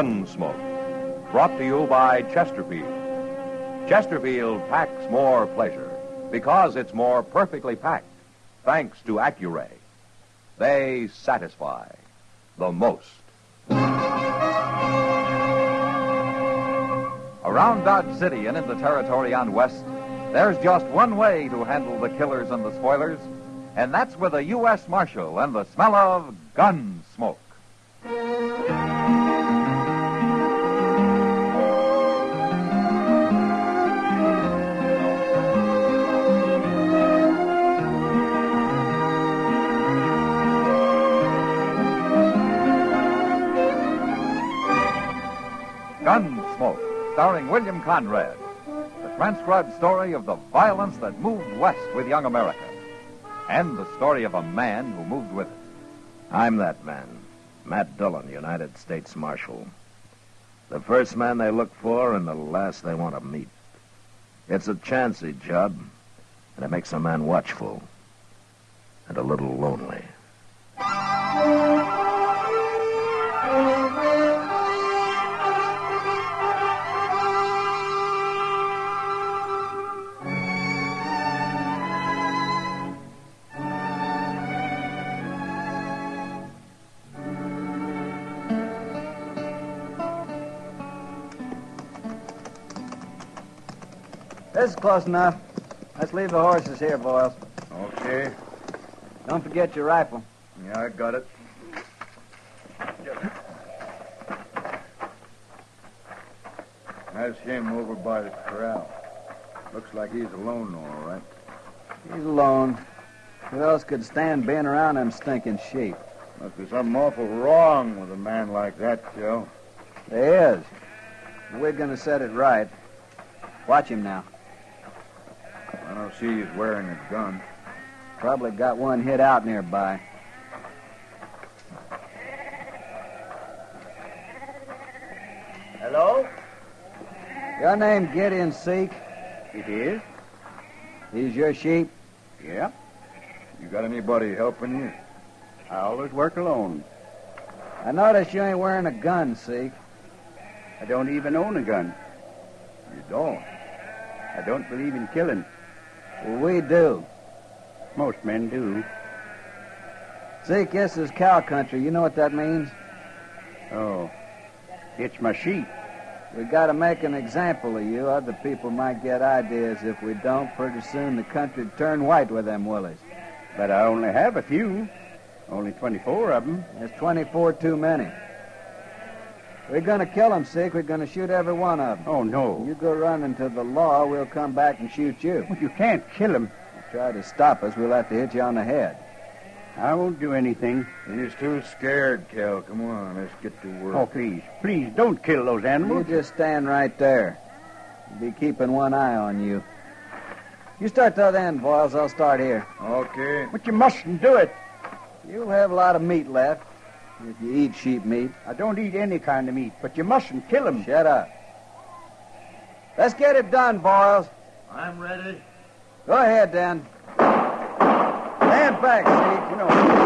Gunsmoke, brought to you by Chesterfield. Chesterfield packs more pleasure because it's more perfectly packed, thanks to Accuray. They satisfy the most. Around Dodge City and in the territory on West, there's just one way to handle the killers and the spoilers, and that's with a U.S. Marshal and the smell of Gunsmoke. Gunsmoke, starring William Conrad, the transcribed story of the violence that moved west with young America, and the story of a man who moved with it. I'm that man, Matt Dillon, United States Marshal. The first man they look for and the last they want to meet. It's a chancy job, and it makes a man watchful and a little lonely. This is close enough. Let's leave the horses here, Boyles. Okay. Don't forget your rifle. Yeah, I got it. That's him over by the corral. Looks like he's alone, all right. He's alone. Who else could stand being around them stinking sheep? Must be something awful wrong with a man like that, Joe. There is. We're going to set it right. Watch him now. I don't see he's wearing a gun. Probably got one hid out nearby. Hello? Your name Gideon Seek? It is? These your sheep? Yeah. You got anybody helping you? I always work alone. I notice you ain't wearing a gun, Seek. I don't even own a gun. You don't? I don't believe in killing. Well, we do. Most men do. Seek, this is cow country. You know what that means? Oh. It's my sheep. We got to make an example of you. Other people might get ideas. If we don't, pretty soon the country'd turn white with them willies. But I only have a few. Only 24 of them. There's 24 too many. We're going to kill them, Seek. We're going to shoot every one of them. Oh, no. You go running to the law, we'll come back and shoot you. Well, you can't kill him. You try to stop us, we'll have to hit you on the head. I won't do anything. He's too scared, Cal. Come on, let's get to work. Oh, please. Please, don't kill those animals. You just stand right there. We'll be keeping one eye on you. You start the other end, Boyles. I'll start here. Okay. But you mustn't do it. You'll have a lot of meat left. If you eat sheep meat. I don't eat any kind of meat, but you mustn't kill him. Shut up. Let's get it done, Boyles. I'm ready. Go ahead, then. Stand back, Seek. You know. No.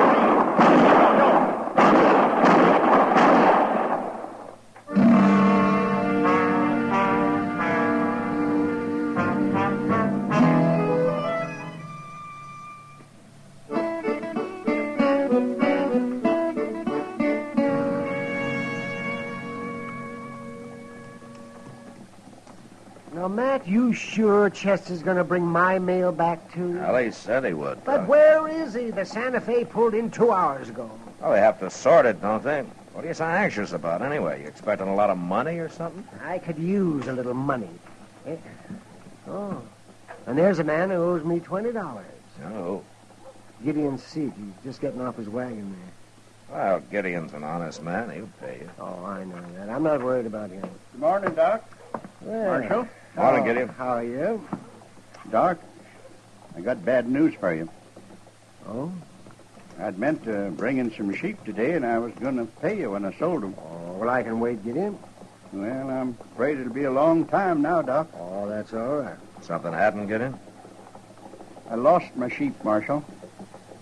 Now, Matt, you sure Chester's going to bring my mail back to you? Well, he said he would. But where is he? The Santa Fe pulled in 2 hours ago. Well, they have to sort it, don't they? What are you so anxious about, anyway? You expecting a lot of money or something? I could use a little money. Oh, and there's a man who owes me $20. Oh. Gideon Seek. He's just getting off his wagon there. Well, Gideon's an honest man. He'll pay you. Oh, I know that. I'm not worried about him. Good morning, Doc. Well, Marshal. Morning, Gideon. How are you? Doc, I got bad news for you. Oh? I'd meant to bring in some sheep today, and I was going to pay you when I sold them. Oh, well, I can wait, Gideon. Well, I'm afraid it'll be a long time now, Doc. Oh, that's all right. Something happened, Gideon? I lost my sheep, Marshal.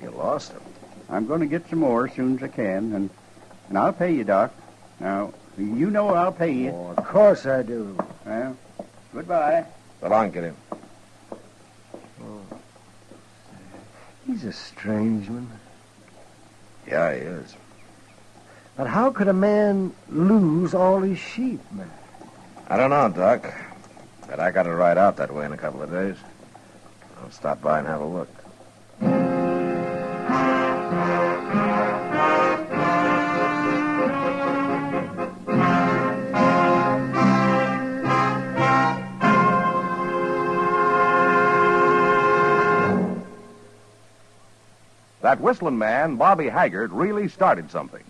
You lost them. I'm going to get some more as soon as I can, and I'll pay you, Doc. Now, You know I'll pay you. Oh, of course I do. Well, goodbye. So long, Gideon. He's a strange one. Yeah, he is. But how could a man lose all his sheep, man? I don't know, Doc. But I got to ride out that way in a couple of days. I'll stop by and have a look. That whistling man, Bobby Haggart, really started something.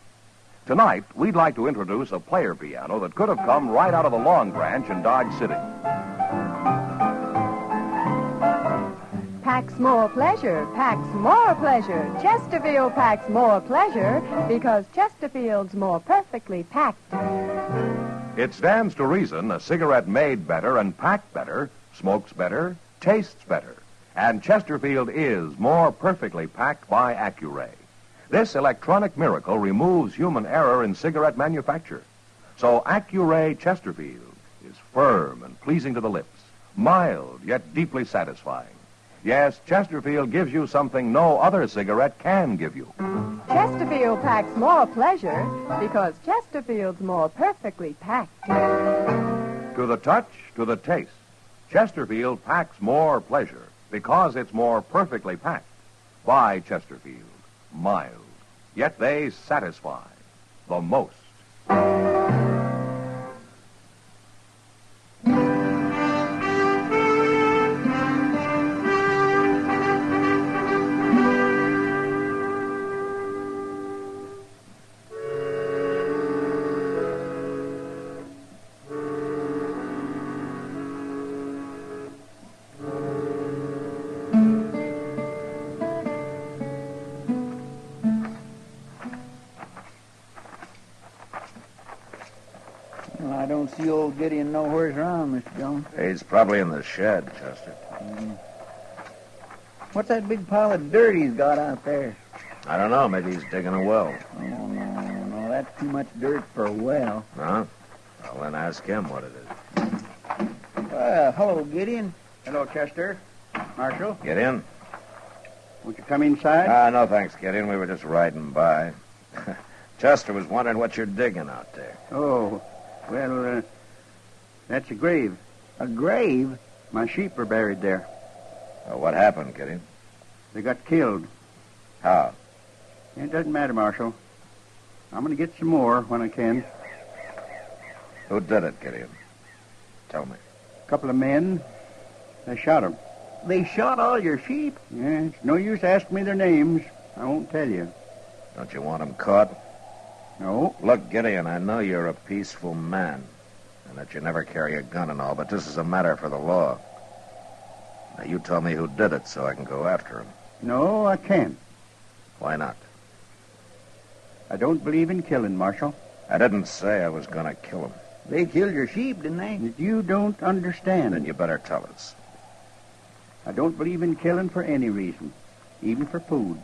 Tonight, we'd like to introduce a player piano that could have come right out of the Long Branch in Dodge City. Packs more pleasure, packs more pleasure. Chesterfield packs more pleasure because Chesterfield's more perfectly packed. It stands to reason a cigarette made better and packed better, smokes better, tastes better. And Chesterfield is more perfectly packed by Accuray. This electronic miracle removes human error in cigarette manufacture. So Accuray Chesterfield is firm and pleasing to the lips, mild yet deeply satisfying. Yes, Chesterfield gives you something no other cigarette can give you. Chesterfield packs more pleasure because Chesterfield's more perfectly packed. To the touch, to the taste, Chesterfield packs more pleasure because it's more perfectly packed by Chesterfield. Mild, yet they satisfy the most. Well, I don't see old Gideon nowhere's around, Mr. Jones. He's probably in the shed, Chester. What's that big pile of dirt he's got out there? I don't know. Maybe he's digging a well. Oh, no, that's too much dirt for a well. Huh? Well, then ask him what it is. Well, hello, Gideon. Hello, Chester. Marshal, Get in? won't you come inside? No thanks, Gideon. We were just riding by. Chester was wondering what you're digging out there. Oh, well, that's a grave. A grave? My sheep are buried there. Well, what happened, Gideon? They got killed. How? It doesn't matter, Marshal. I'm going to get some more when I can. Who did it, Gideon? Tell me. A couple of men, they shot them. They shot all your sheep? Yeah, it's no use asking me their names. I won't tell you. Don't you want him caught? No. Look, Gideon, I know you're a peaceful man and that you never carry a gun and all, but this is a matter for the law. Now, you tell me who did it so I can go after him. No, I can't. Why not? I don't believe in killing, Marshal. I didn't say I was going to kill him. They killed your sheep, didn't they? That you don't understand. Then you better tell us. I don't believe in killing for any reason, even for food.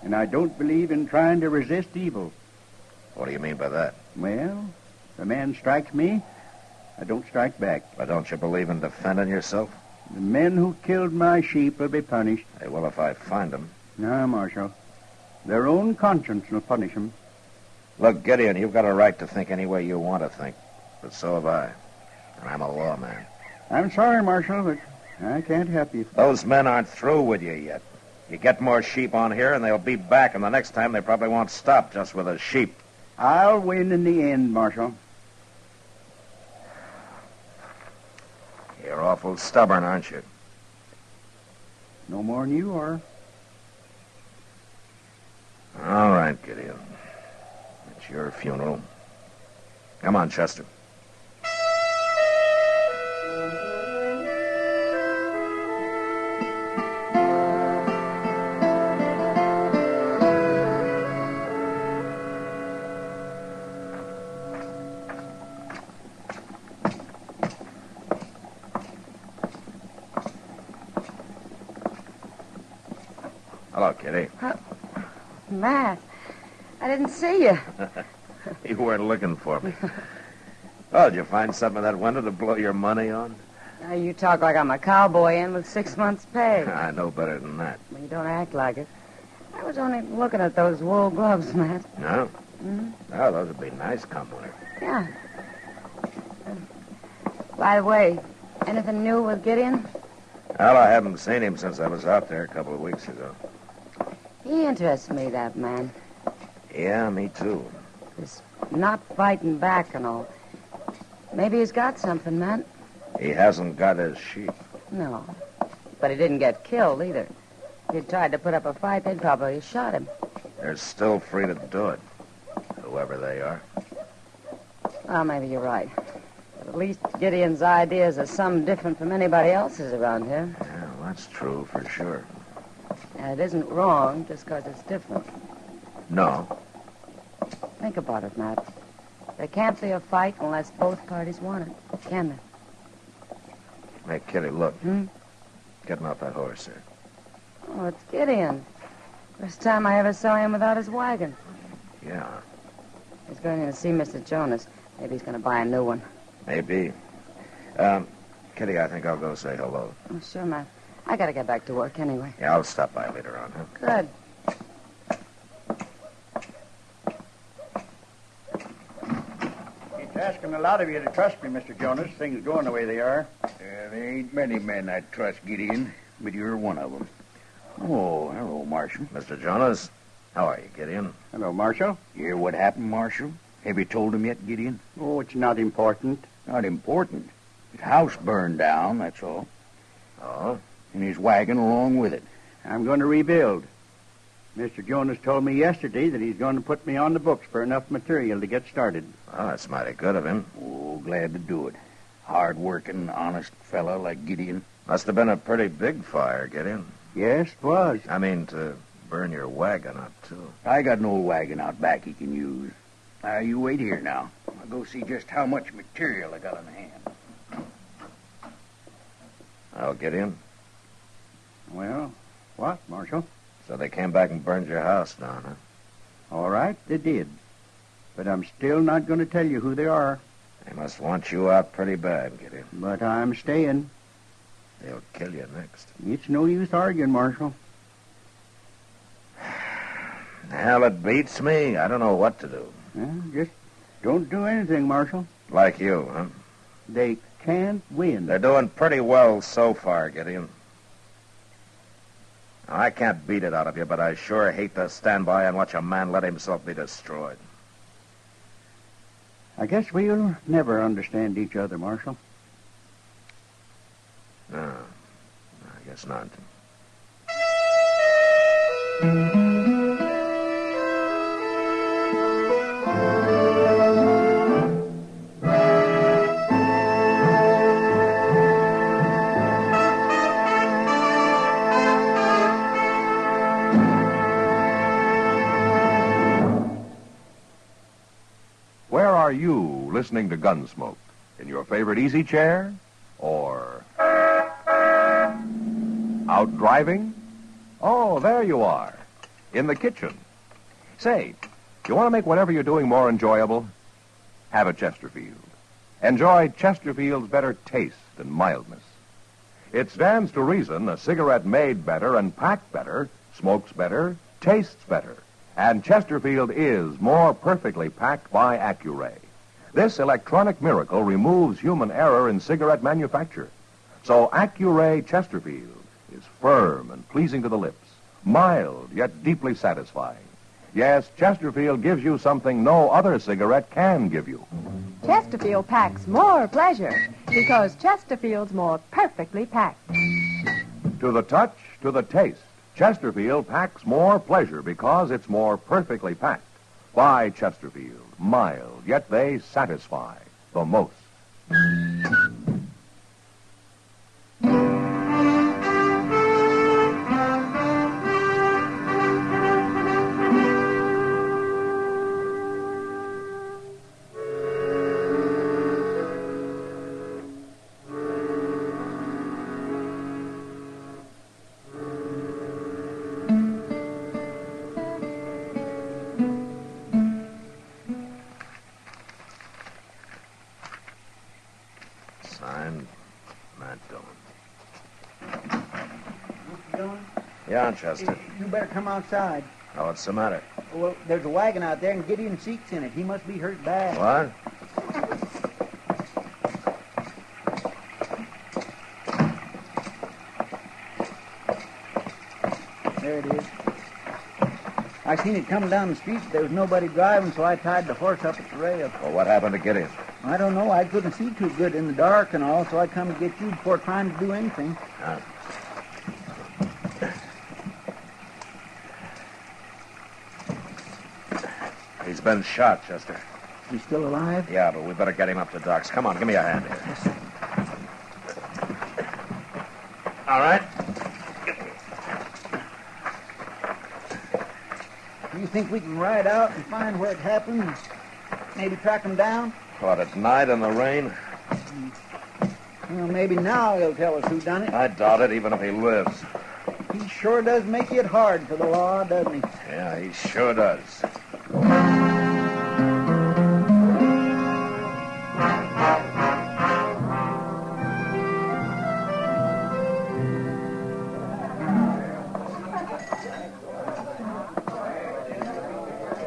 And I don't believe in trying to resist evil. What do you mean by that? Well, if a man strikes me, I don't strike back. But don't you believe in defending yourself? The men who killed my sheep will be punished. Hey, well, if I find them. No, Marshal. Their own conscience will punish them. Look, Gideon, you've got a right to think any way you want to think. But so have I. And I'm a lawman. I'm sorry, Marshal, but I can't help you. Those men aren't through with you yet. You get more sheep on here, and they'll be back, and the next time they probably won't stop just with the sheep. I'll win in the end, Marshal. You're awful stubborn, aren't you? No more than you are. All right, Gideon. It's your funeral. Come on, Chester. Hello, Kitty. Matt, I didn't see you. You weren't looking for me. Oh, did you find something in that window to blow your money on? Now you talk like I'm a cowboy in with 6 months' pay. I know better than that. Well, you don't act like it. I was only looking at those wool gloves, Matt. No? Mm-hmm. Oh, those would be nice come winter. Yeah. By the way, anything new with Gideon? Well, I haven't seen him since I was out there a couple of weeks ago. He interests me, that man. Yeah, me too. This not fighting back and all. Maybe he's got something, Matt. He hasn't got his sheep. No. But he didn't get killed, either. If he'd tried to put up a fight, they'd probably have shot him. They're still free to do it, whoever they are. Well, maybe you're right. But at least Gideon's ideas are some different from anybody else's around here. Yeah, well, that's true for sure. And it isn't wrong just because it's different. No. Think about it, Matt. There can't be a fight unless both parties want it, can there? Hey, Kitty, look. Hmm? Getting off that horse there. Oh, it's Gideon. First time I ever saw him without his wagon. Yeah, He's going in to see Mr. Jonas. Maybe he's going to buy a new one. maybe. Kitty, I think I'll go say hello. Oh, sure, Matt. I got to get back to work anyway. Yeah, I'll stop by later on, huh? Good. It's asking a lot of you to trust me, Mr. Jonas. Things going the way they are. There ain't many men I'd trust, Gideon, but you're one of them. Oh, hello, Marshal. Mr. Jonas, how are you, Gideon? Hello, Marshal. You hear what happened, Marshal? Have you told him yet, Gideon? Oh, it's not important. Not important. His house burned down, that's all. Oh? And his wagon along with it. I'm going to rebuild. Mr. Jonas told me yesterday that he's going to put me on the books for enough material to get started. Oh, that's mighty good of him. Oh, glad to do it. Hard-working, honest fella like Gideon. Must have been a pretty big fire, Gideon. Yes, it was. I mean, to burn your wagon up, too. I got an old wagon out back he can use. You wait here now. I'll go see just how much material I got on hand. Oh, Gideon? Well, what, Marshal? So they came back and burned your house down, huh? All right, they did. But I'm still not going to tell you who they are. They must want you out pretty bad, Gideon. But I'm staying. They'll kill you next. It's no use arguing, Marshal. Hell, it beats me. I don't know what to do. Well, just don't do anything, Marshal. Like you, huh? They can't win. They're doing pretty well so far, Gideon. I can't beat it out of you, but I sure hate to stand by and watch a man let himself be destroyed. I guess we'll never understand each other, Marshal. No, I guess not. Where are you listening to Gunsmoke? In your favorite easy chair? Or out driving? Oh, there you are. In the kitchen. Say, you want to make whatever you're doing more enjoyable? Have a Chesterfield. Enjoy Chesterfield's better taste and mildness. It stands to reason a cigarette made better and packed better, smokes better, tastes better. And Chesterfield is more perfectly packed by Accuray. This electronic miracle removes human error in cigarette manufacture. So Accuray Chesterfield is firm and pleasing to the lips, mild yet deeply satisfying. Yes, Chesterfield gives you something no other cigarette can give you. Chesterfield packs more pleasure because Chesterfield's more perfectly packed. To the touch, to the taste, Chesterfield packs more pleasure because it's more perfectly packed. By Chesterfield, mild, yet they satisfy the most. Dillon? Yeah, Chester. You better come outside. Oh, what's the matter? Well, there's a wagon out there and Gideon Seek's in it. He must be hurt bad. What? There it is. I seen it coming down the street, but there was nobody driving, so I tied the horse up at the rail. Well, what happened to Gideon? I don't know. I couldn't see too good in the dark and all, so I come to get you before trying to do anything. He's been shot, Chester. He's still alive? Yeah, but we better get him up to Doc's. Come on, give me a hand here. Yes, sir. All right. Do you think we can ride out and find where it happened and maybe track him down? What, at night in the rain? Well, maybe now he'll tell us who done it. I doubt it, even if he lives. He sure does make it hard for the law, doesn't he? Yeah, he sure does.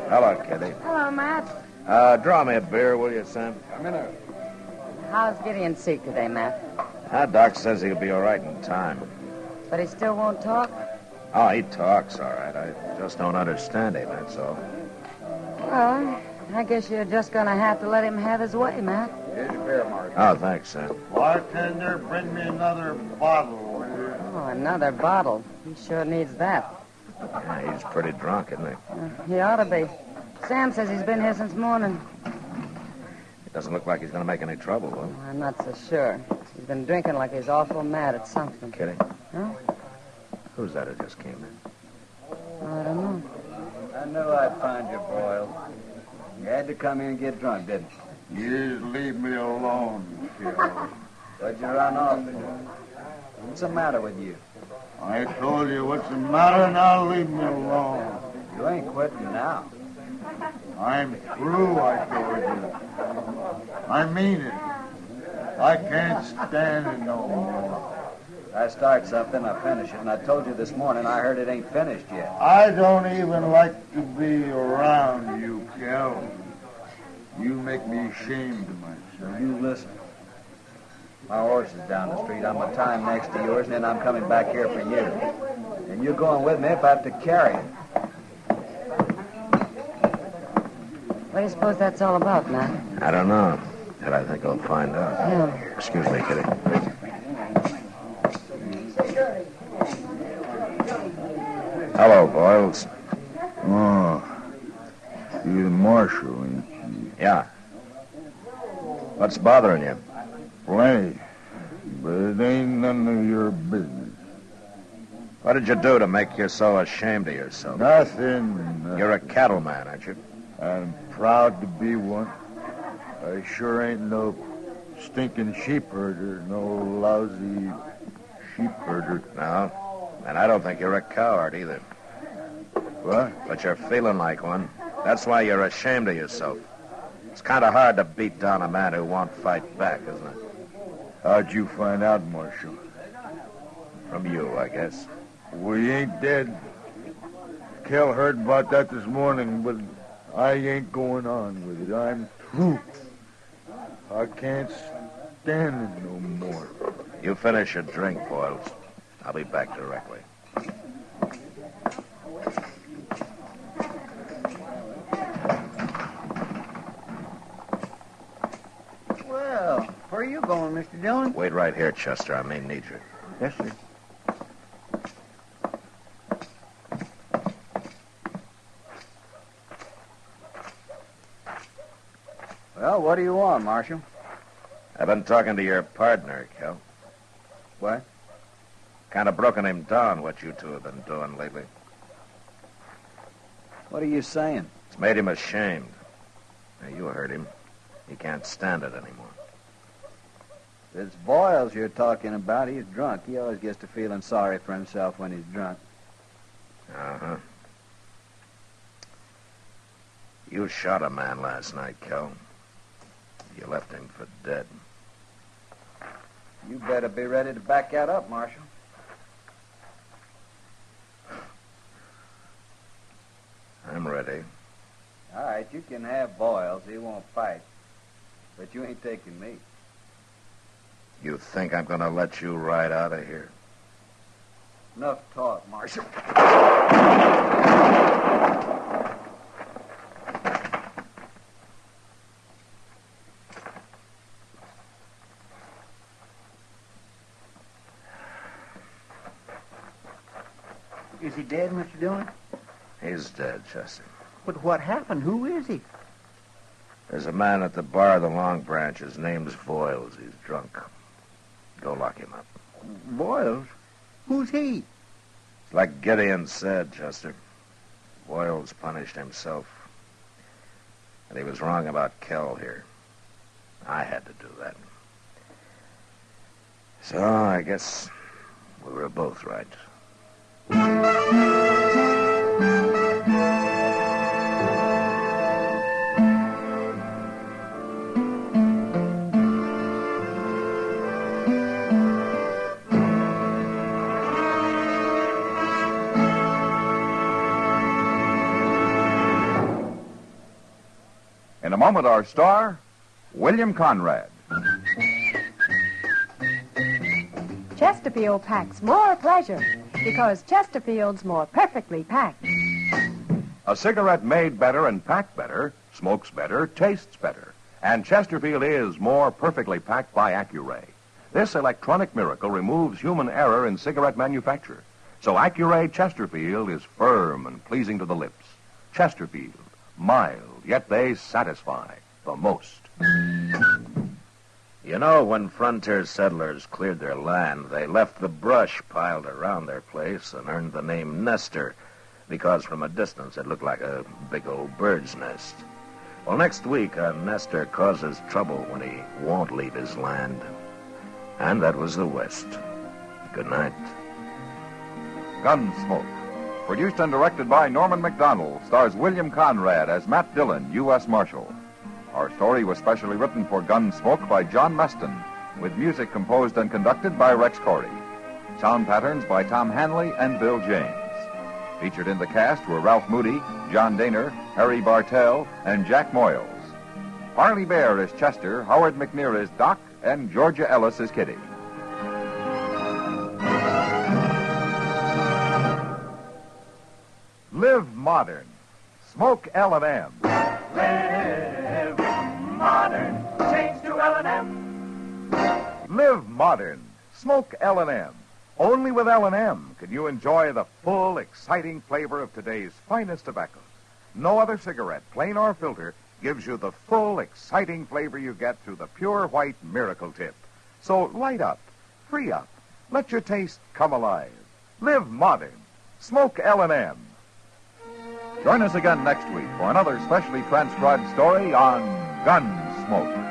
Hello, Kitty. Hello, Matt. Draw me a beer, will you, Sam? A minute. How's Gideon Seek today, Matt? Doc says he'll be all right in time. But he still won't talk? Oh, he talks all right. I just don't understand him, that's all. Well, I guess you're just going to have to let him have his way, Matt. Here's your beer, Mark. Oh, thanks, Sam. Bartender, bring me another bottle, will you? Oh, another bottle. He sure needs that. Yeah, he's pretty drunk, isn't he? He ought to be. Sam says he's been here since morning. It doesn't look like he's going to make any trouble, though. I'm not so sure. He's been drinking like he's awful mad at something. Kitty? Huh? Who's that who just came in? I don't know. I knew I'd find you, Boyle. You had to come in and get drunk, didn't you? You just leave me alone, Phil. What'd you run off for? What's the matter with you? I told you what's the matter, now leave me alone. You ain't quitting now. I'm through, I told you. I mean it. I can't stand it no more. I start something, I finish it, and I told you this morning I heard it ain't finished yet. I don't even like to be around you, Kel. You make me ashamed of myself. You listen. My horse is down the street. I'm a time next to yours, and then I'm coming back here for you. And you're going with me if I have to carry it. What do you suppose that's all about, Matt? I don't know. But I think I'll find out. Yeah. Excuse me, Kitty. Hello, Boyles. Oh, you're the marshal, ain't you? Yeah. What's bothering you? Plenty. But it ain't none of your business. What did you do to make you so ashamed of yourself? Nothing. You're a cattleman, aren't you? I'm proud to be one. I sure ain't no stinking sheep herder, no lousy sheep herder. No. And I don't think you're a coward either. What? But you're feeling like one. That's why you're ashamed of yourself. It's kind of hard to beat down a man who won't fight back, isn't it? How'd you find out, Marshal? From you, I guess. We ain't dead. Kel heard about that this morning, but I ain't going on with it. I'm through. I can't stand it no more. You finish your drink, Boyles. I'll be back directly. Well, where are you going, Mr. Dillon? Wait right here, Chester. I may need you. Yes, sir. Well, what do you want, Marshal? I've been talking to your partner, Kel. What? Kind of broken him down, what you two have been doing lately. What are you saying? It's made him ashamed. Now, you heard him. He can't stand it anymore. It's Boyles you're talking about. He's drunk. He always gets to feeling sorry for himself when he's drunk. Uh-huh. You shot a man last night, Kel. You left him for dead. You better be ready to back that up, Marshal. I'm ready. All right, you can have Boyles. He won't fight. But you ain't taking me. You think I'm going to let you ride out of here? Enough talk, Marshal. Is he dead, Mr. Dillon? He's dead, Chester. But what happened? Who is he? There's a man at the bar of the Long Branch. His name's Boyles. He's drunk. Go lock him up. Boyles? Who's he? It's like Gideon said, Chester. Boyles punished himself. And he was wrong about Kell here. I had to do that. So I guess we were both right. In a moment, our star, William Conrad. Chesterfield packs more pleasure because Chesterfield's more perfectly packed. A cigarette made better and packed better, smokes better, tastes better. And Chesterfield is more perfectly packed by Accuray. This electronic miracle removes human error in cigarette manufacture. So Accuray Chesterfield is firm and pleasing to the lips. Chesterfield, mild, yet they satisfy the most. You know, when frontier settlers cleared their land, they left the brush piled around their place and earned the name Nester, because from a distance it looked like a big old bird's nest. Well, next week, a nester causes trouble when he won't leave his land. And that was the West. Good night. Gunsmoke, produced and directed by Norman MacDonald, stars William Conrad as Matt Dillon, U.S. Marshal. Our story was specially written for Gunsmoke by John Meston, with music composed and conducted by Rex Corey. Sound patterns by Tom Hanley and Bill James. Featured in the cast were Ralph Moody, John Daner, Harry Bartell, and Jack Moyles. Harley Bear is Chester, Howard McNear is Doc, and Georgia Ellis is Kitty. Live modern. Smoke L&M. Live modern. Change to L&M. Live modern. Smoke L&M. Only with L&M can you enjoy the full, exciting flavor of today's finest tobacco. No other cigarette, plain or filter, gives you the full, exciting flavor you get through the pure white miracle tip. So light up, free up, let your taste come alive. Live modern. Smoke L&M. Join us again next week for another specially transcribed story on Gunsmoke.